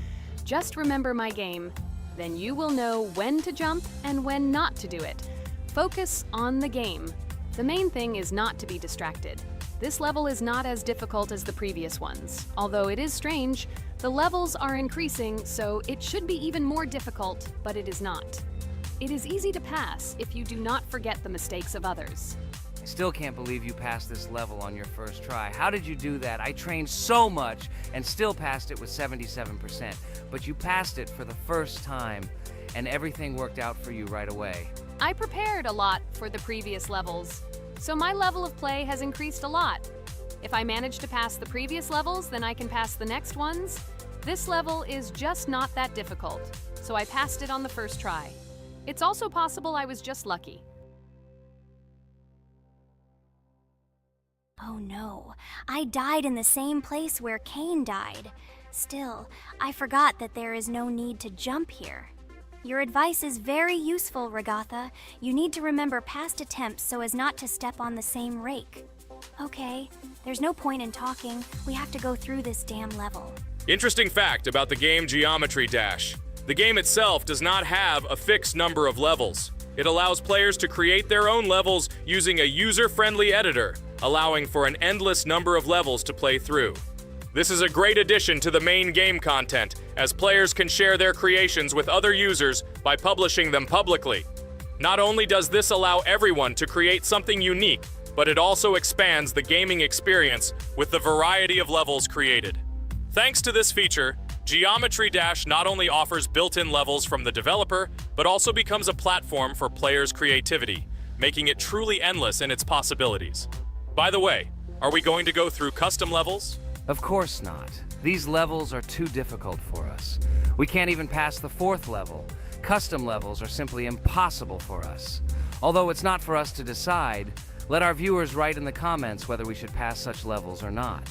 Speaker 3: Just remember my game. Then you will know when to jump and when not to do it. Focus on the game. The main thing is not to be distracted. This level is not as difficult as the previous ones. Although it is strange, the levels are increasing, so it should be even more difficult, but it is not. It is easy to pass if you do not forget the mistakes of others.
Speaker 2: I still can't believe you passed this level on your first try. How did you do that? I trained so much and still passed it with 77%. But you passed it for the first time, and everything worked out for you right away.
Speaker 3: I prepared a lot for the previous levels, so my level of play has increased a lot. If I manage to pass the previous levels, then I can pass the next ones. This level is just not that difficult, so I passed it on the first try. It's also possible I was just lucky.
Speaker 6: Oh no, I died in the same place where Cain died. Still, I forgot that there is no need to jump here. Your advice is very useful, Regatha. You need to remember past attempts so as not to step on the same rake. Okay, there's no point in talking. We have to go through this damn level.
Speaker 4: Interesting fact about the game Geometry Dash. The game itself does not have a fixed number of levels. It allows players to create their own levels using a user-friendly editor, allowing for an endless number of levels to play through. This is a great addition to the main game content, as players can share their creations with other users by publishing them publicly. Not only does this allow everyone to create something unique, but it also expands the gaming experience with the variety of levels created. Thanks to this feature, Geometry Dash not only offers built-in levels from the developer, but also becomes a platform for players' creativity, making it truly endless in its possibilities. By the way, are we going to go through custom levels?
Speaker 2: Of course not. These levels are too difficult for us. We can't even pass the 4th level. Custom levels are simply impossible for us. Although it's not for us to decide, let our viewers write in the comments whether we should pass such levels or not.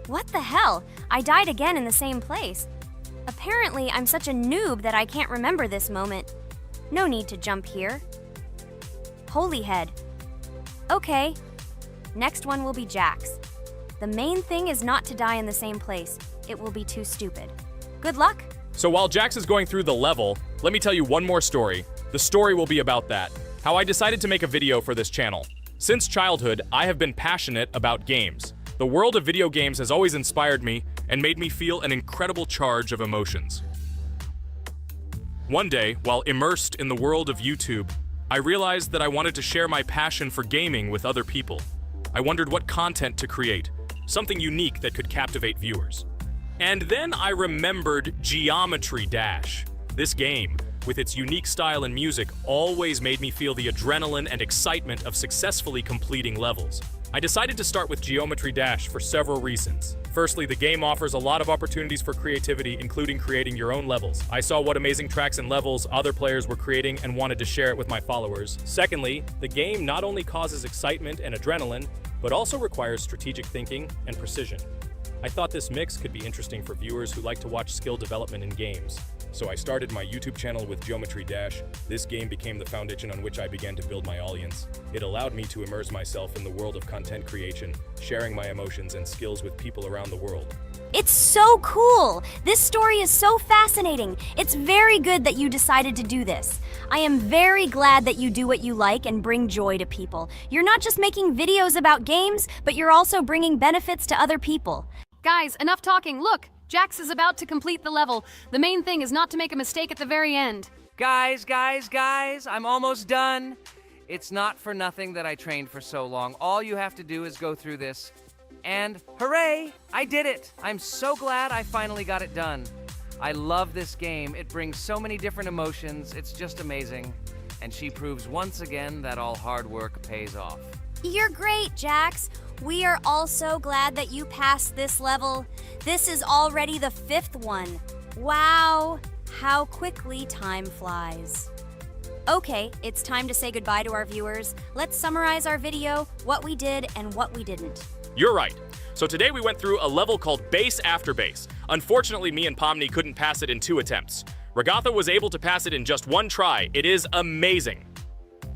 Speaker 1: What the hell? I died again in the same place. Apparently, I'm such a noob that I can't remember this moment. No need to jump here. Holy head. Okay. Next one will be Jax. The main thing is not to die in the same place. It will be too stupid. Good luck.
Speaker 4: So while Jax is going through the level, let me tell you one more story. The story will be about that, how I decided to make a video for this channel. Since childhood, I have been passionate about games. The world of video games has always inspired me and made me feel an incredible charge of emotions. One day, while immersed in the world of YouTube, I realized that I wanted to share my passion for gaming with other people. I wondered what content to create, something unique that could captivate viewers. And then I remembered Geometry Dash. This game, with its unique style and music, always made me feel the adrenaline and excitement of successfully completing levels. I decided to start with Geometry Dash for several reasons. Firstly, the game offers a lot of opportunities for creativity, including creating your own levels. I saw what amazing tracks and levels other players were creating and wanted to share it with my followers. Secondly, the game not only causes excitement and adrenaline, but also requires strategic thinking and precision. I thought this mix could be interesting for viewers who like to watch skill development in games. So I started my YouTube channel with Geometry Dash. This game became the foundation on which I began to build my audience. It allowed me to immerse myself in the world of content creation, sharing my emotions and skills with people around the world.
Speaker 1: It's so cool! This story is so fascinating. It's very good that you decided to do this. I am very glad that you do what you like and bring joy to people. You're not just making videos about games, but you're also bringing benefits to other people.
Speaker 3: Guys, enough talking. Look, Jax is about to complete the level. The main thing is not to make a mistake at the very end.
Speaker 2: Guys, I'm almost done. It's not for nothing that I trained for so long. All you have to do is go through this. And hooray, I did it. I'm so glad I finally got it done. I love this game. It brings so many different emotions. It's just amazing. And she proves once again that all hard work pays off.
Speaker 1: You're great, Jax. We are also glad that you passed this level. This is already the 5th one. Wow, how quickly time flies. Okay, it's time to say goodbye to our viewers. Let's summarize our video, what we did and what we didn't.
Speaker 4: You're right. So today we went through a level called Base After Base. Unfortunately, me and Pomni couldn't pass it in 2 attempts. Regatha was able to pass it in just 1 try. It is amazing.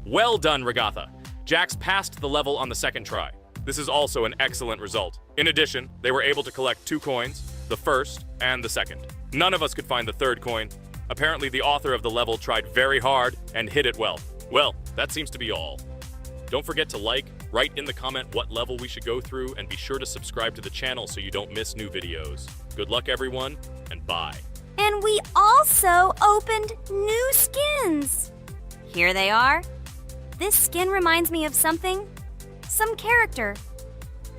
Speaker 4: Well done, Regatha. Jax passed the level on the 2nd try. This is also an excellent result. In addition, they were able to collect 2 coins, the 1st and the 2nd. None of us could find the 3rd coin. Apparently the author of the level tried very hard and hit it well. Well, that seems to be all. Don't forget to like, write in the comment what level we should go through, and be sure to subscribe to the channel so you don't miss new videos. Good luck everyone, and bye.
Speaker 6: And we also opened new skins.
Speaker 1: Here they are.
Speaker 6: This skin reminds me of something. Some character.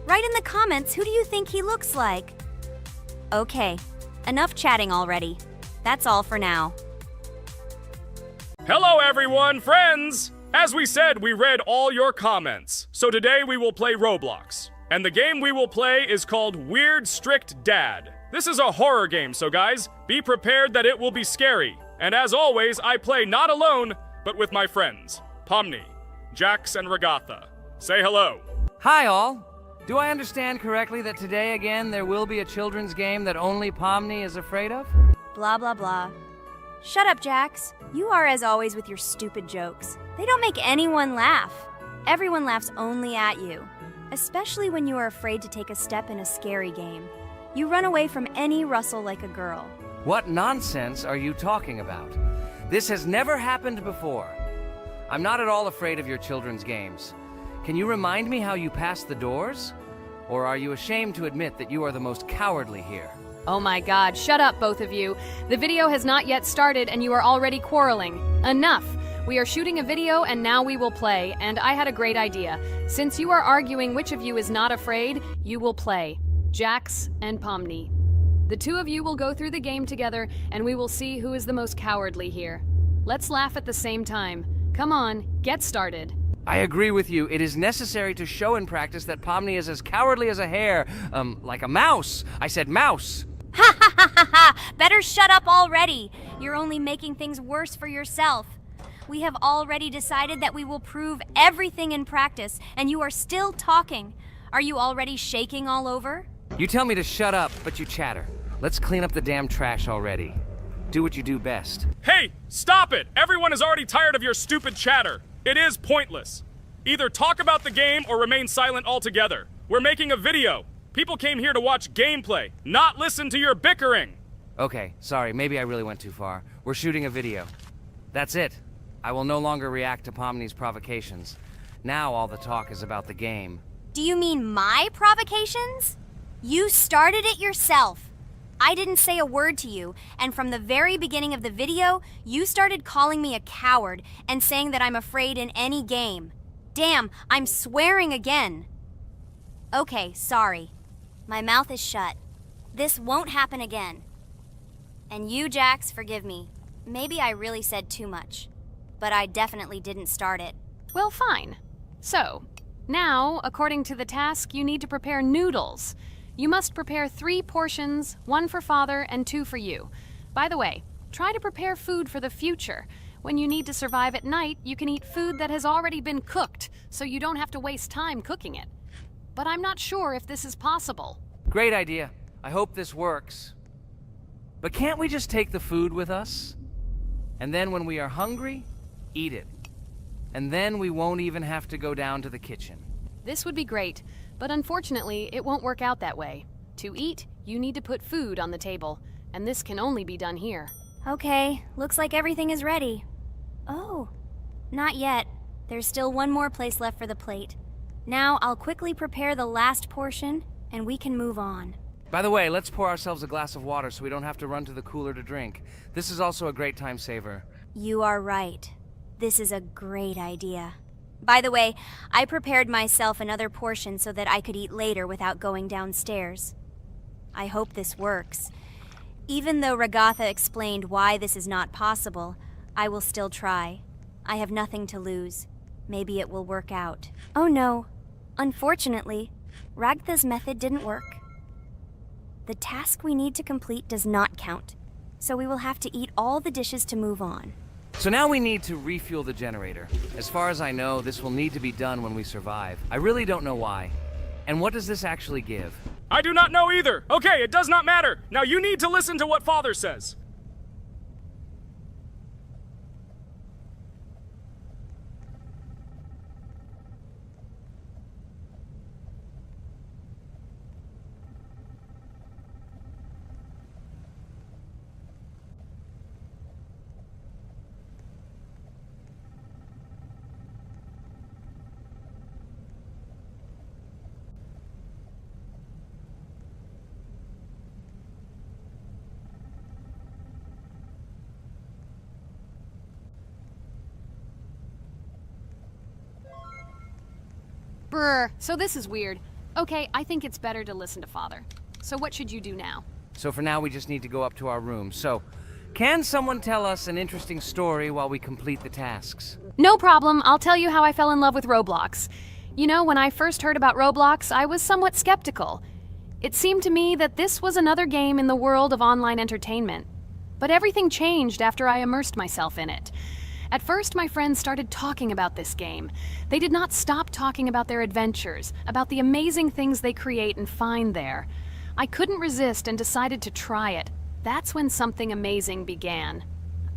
Speaker 6: Write in the comments, who do you think he looks like?
Speaker 1: Okay, enough chatting already. That's all for now.
Speaker 4: Hello everyone, friends! As we said, we read all your comments. So today we will play Roblox. And the game we will play is called Weird Strict Dad. This is a horror game, so guys, be prepared that it will be scary. And as always, I play not alone, but with my friends, Pomni, Jax, and Regatha. Say hello.
Speaker 2: Hi, all. Do I understand correctly that today again there will be a children's game that only Pomni is afraid of?
Speaker 1: Blah, blah, blah. Shut up, Jax. You are as always with your stupid jokes. They don't make anyone laugh. Everyone laughs only at you, especially when you are afraid to take a step in a scary game. You run away from any rustle like a girl.
Speaker 2: What nonsense are you talking about? This has never happened before. I'm not at all afraid of your children's games. Can you remind me how you passed the doors? Or are you ashamed to admit that you are the most cowardly here?
Speaker 3: Oh my god, shut up, both of you. The video has not yet started and you are already quarreling. Enough! We are shooting a video and now we will play, and I had a great idea. Since you are arguing which of you is not afraid, you will play. Jax and Pomni. The two of you will go through the game together and we will see who is the most cowardly here. Let's laugh at the same time. Come on, get started.
Speaker 2: I agree with you. It is necessary to show in practice that Pomni is as cowardly as a hare. Like a mouse. I said mouse.
Speaker 6: Ha ha ha ha ha! Better shut up already. You're only making things worse for yourself. We have already decided that we will prove everything in practice, and you are still talking. Are you already shaking all over?
Speaker 2: You tell me to shut up, but you chatter. Let's clean up the damn trash already. Do what you do best.
Speaker 4: Hey, stop it! Everyone is already tired of your stupid chatter. It is pointless. Either talk about the game or remain silent altogether. We're making a video. People came here to watch gameplay, not listen to your bickering.
Speaker 2: Okay, sorry, maybe I really went too far. We're shooting a video. That's it. I will no longer react to Pomni's provocations. Now all the talk is about the game.
Speaker 6: Do you mean my provocations? You started it yourself. I didn't say a word to you, and from the very beginning of the video, you started calling me a coward and saying that I'm afraid in any game. Damn, I'm swearing again. Okay, sorry. My mouth is shut. This won't happen again. And you, Jax, forgive me. Maybe I really said too much, but I definitely didn't start it.
Speaker 3: Well, fine. So, now, according to the task, you need to prepare noodles. You must prepare 3 portions, 1 for father and 2 for you. By the way, try to prepare food for the future. When you need to survive at night, you can eat food that has already been cooked, so you don't have to waste time cooking it. But I'm not sure if this is possible.
Speaker 2: Great idea. I hope this works. But can't we just take the food with us? And then when we are hungry, eat it. And then we won't even have to go down to the kitchen.
Speaker 3: This would be great, but unfortunately, it won't work out that way. To eat, you need to put food on the table, and this can only be done here.
Speaker 6: Okay, looks like everything is ready. Oh, not yet. There's still one more place left for the plate. Now I'll quickly prepare the last portion, and we can move on.
Speaker 2: By the way, let's pour ourselves a glass of water so we don't have to run to the cooler to drink. This is also a great time saver.
Speaker 6: You are right. This is a great idea. By the way, I prepared myself another portion so that I could eat later without going downstairs. I hope this works. Even though Regatha explained why this is not possible, I will still try. I have nothing to lose. Maybe it will work out. Oh no. Unfortunately, Ragatha's method didn't work. The task we need to complete does not count, so we will have to eat all the dishes to move on.
Speaker 2: So now we need to refuel the generator. As far as I know, this will need to be done when we survive. I really don't know why. And what does this actually give?
Speaker 4: I do not know either. Okay, it does not matter. Now you need to listen to what Father says.
Speaker 3: Brr, so this is weird. Okay, I think it's better to listen to Father. So what should you do now?
Speaker 2: So for now, we just need to go up to our room. So, can someone tell us an interesting story while we complete the tasks?
Speaker 3: No problem, I'll tell you how I fell in love with Roblox. You know, when I first heard about Roblox, I was somewhat skeptical. It seemed to me that this was another game in the world of online entertainment. But everything changed after I immersed myself in it. At first, my friends started talking about this game. They did not stop talking about their adventures, about the amazing things they create and find there. I couldn't resist and decided to try it. That's when something amazing began.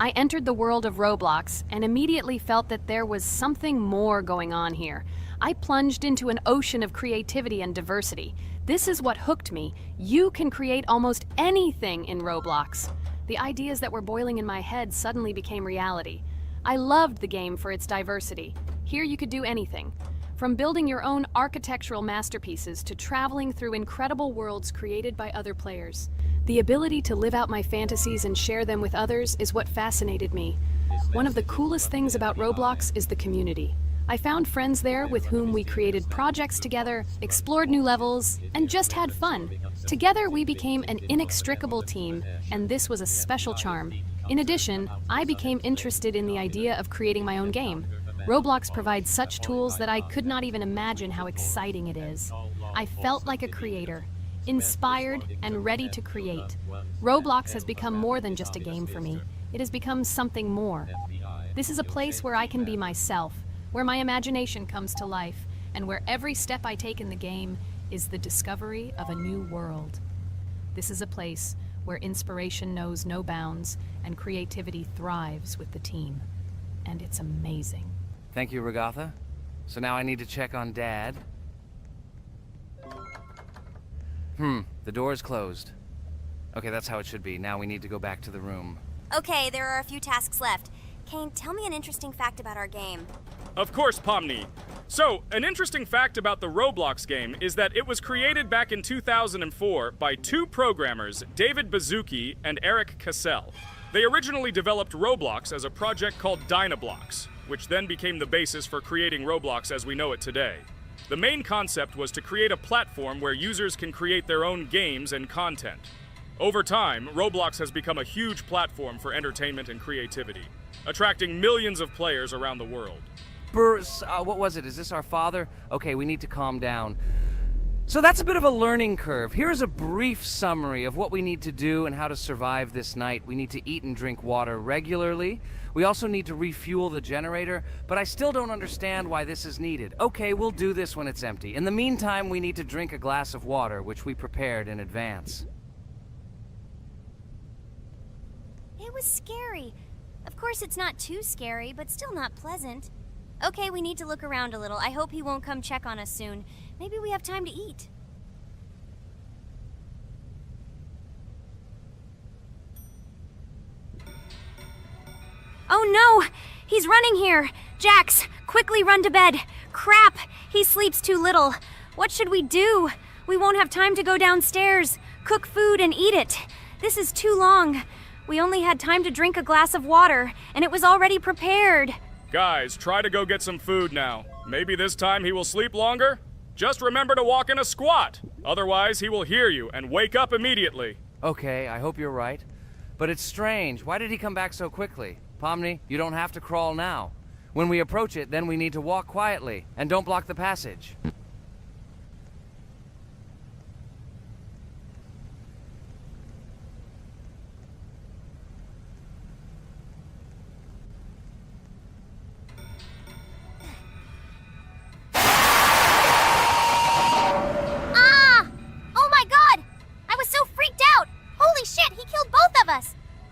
Speaker 3: I entered the world of Roblox and immediately felt that there was something more going on here. I plunged into an ocean of creativity and diversity. This is what hooked me. You can create almost anything in Roblox. The ideas that were boiling in my head suddenly became reality. I loved the game for its diversity. Here you could do anything. From building your own architectural masterpieces to traveling through incredible worlds created by other players. The ability to live out my fantasies and share them with others is what fascinated me. One of the coolest things about Roblox is the community. I found friends there with whom we created projects together, explored new levels, and just had fun. Together we became an inextricable team, and this was a special charm. In addition, I became interested in the idea of creating my own game. Roblox provides such tools that I could not even imagine how exciting it is. I felt like a creator, inspired and ready to create. Roblox has become more than just a game for me. It has become something more. This is a place where I can be myself, where my imagination comes to life, and where every step I take in the game is the discovery of a new world. This is a place where inspiration knows no bounds and creativity thrives with the team. And it's amazing.
Speaker 2: Thank you, Regatha. So now I need to check on Dad. The door is closed. Okay, that's how it should be. Now we need to go back to the room.
Speaker 1: Okay, there are a few tasks left. Kane, tell me an interesting fact about our game.
Speaker 4: Of course, Pomni. So, an interesting fact about the Roblox game is that it was created back in 2004 by two programmers, David Baszucki and Eric Cassell. They originally developed Roblox as a project called Dynablocks, which then became the basis for creating Roblox as we know it today. The main concept was to create a platform where users can create their own games and content. Over time, Roblox has become a huge platform for entertainment and creativity, attracting millions of players around the world.
Speaker 2: What was it? Is this our father? Okay, we need to calm down. So that's a bit of a learning curve. Here's a brief summary of what we need to do and how to survive this night. We need to eat and drink water regularly. We also need to refuel the generator, but I still don't understand why this is needed. Okay, we'll do this when it's empty. In the meantime, we need to drink a glass of water, which we prepared in advance.
Speaker 6: It was scary. Of course, it's not too scary, but still not pleasant. Okay, we need to look around a little. I hope he won't come check on us soon. Maybe we have time to eat. Oh no! He's running here! Jax, quickly run to bed! Crap! He sleeps too little. What should we do? We won't have time to go downstairs, cook food, and eat it. This is too long. We only had time to drink a glass of water, and it was already prepared.
Speaker 4: Guys, try to go get some food now. Maybe this time he will sleep longer? Just remember to walk in a squat. Otherwise, he will hear you and wake up immediately.
Speaker 2: Okay, I hope you're right. But it's strange. Why did he come back so quickly? Pomni, you don't have to crawl now. When we approach it, then we need to walk quietly. And don't block the passage.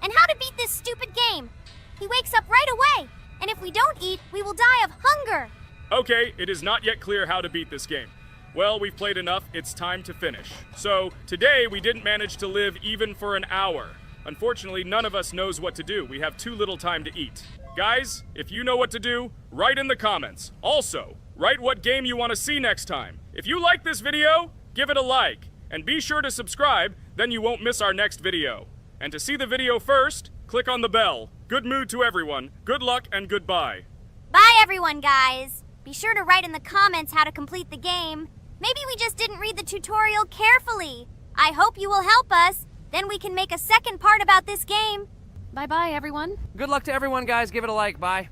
Speaker 6: And how to beat this stupid game. He wakes up right away, and if we don't eat, we will die of hunger.
Speaker 4: Okay, it is not yet clear how to beat this game. Well, we've played enough, it's time to finish. So, today we didn't manage to live even for an hour. Unfortunately, none of us knows what to do. We have too little time to eat. Guys, if you know what to do, write in the comments. Also, write what game you want to see next time. If you like this video, give it a like. And be sure to subscribe, then you won't miss our next video. And to see the video first, click on the bell. Good mood to everyone, good luck, and goodbye.
Speaker 6: Bye everyone, guys. Be sure to write in the comments how to complete the game. Maybe we just didn't read the tutorial carefully. I hope you will help us. Then we can make a second part about this game.
Speaker 3: Bye-bye, everyone.
Speaker 2: Good luck to everyone, guys. Give it a like. Bye.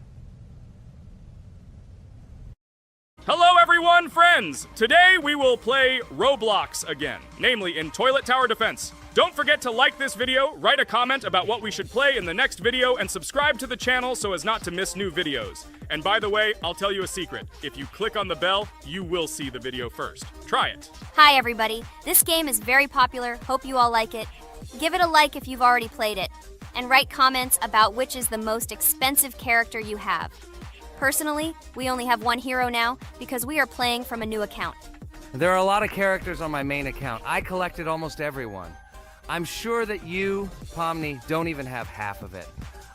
Speaker 4: Hello everyone, friends! Today we will play Roblox again, namely in Toilet Tower Defense. Don't forget to like this video, write a comment about what we should play in the next video, and subscribe to the channel so as not to miss new videos. And by the way, I'll tell you a secret. If you click on the bell, you will see the video first. Try it.
Speaker 6: Hi everybody. This game is very popular. Hope you all like it. Give it a like if you've already played it. And write comments about which is the most expensive character you have. Personally, we only have one hero now because we are playing from a new account.
Speaker 2: There are a lot of characters on my main account. I collected almost everyone. I'm sure that you, Pomni, don't even have half of it.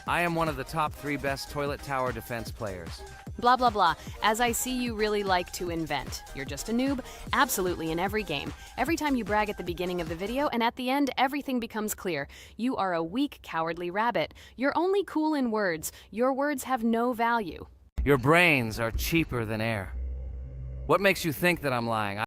Speaker 2: I am one of the top 3 best Toilet Tower Defense players.
Speaker 3: Blah, blah, blah. As I see you really like to invent. You're just a noob? Absolutely, in every game. Every time you brag at the beginning of the video, and at the end, everything becomes clear. You are a weak, cowardly rabbit. You're only cool in words. Your words have no value.
Speaker 2: Your brains are cheaper than air. What makes you think that I'm lying?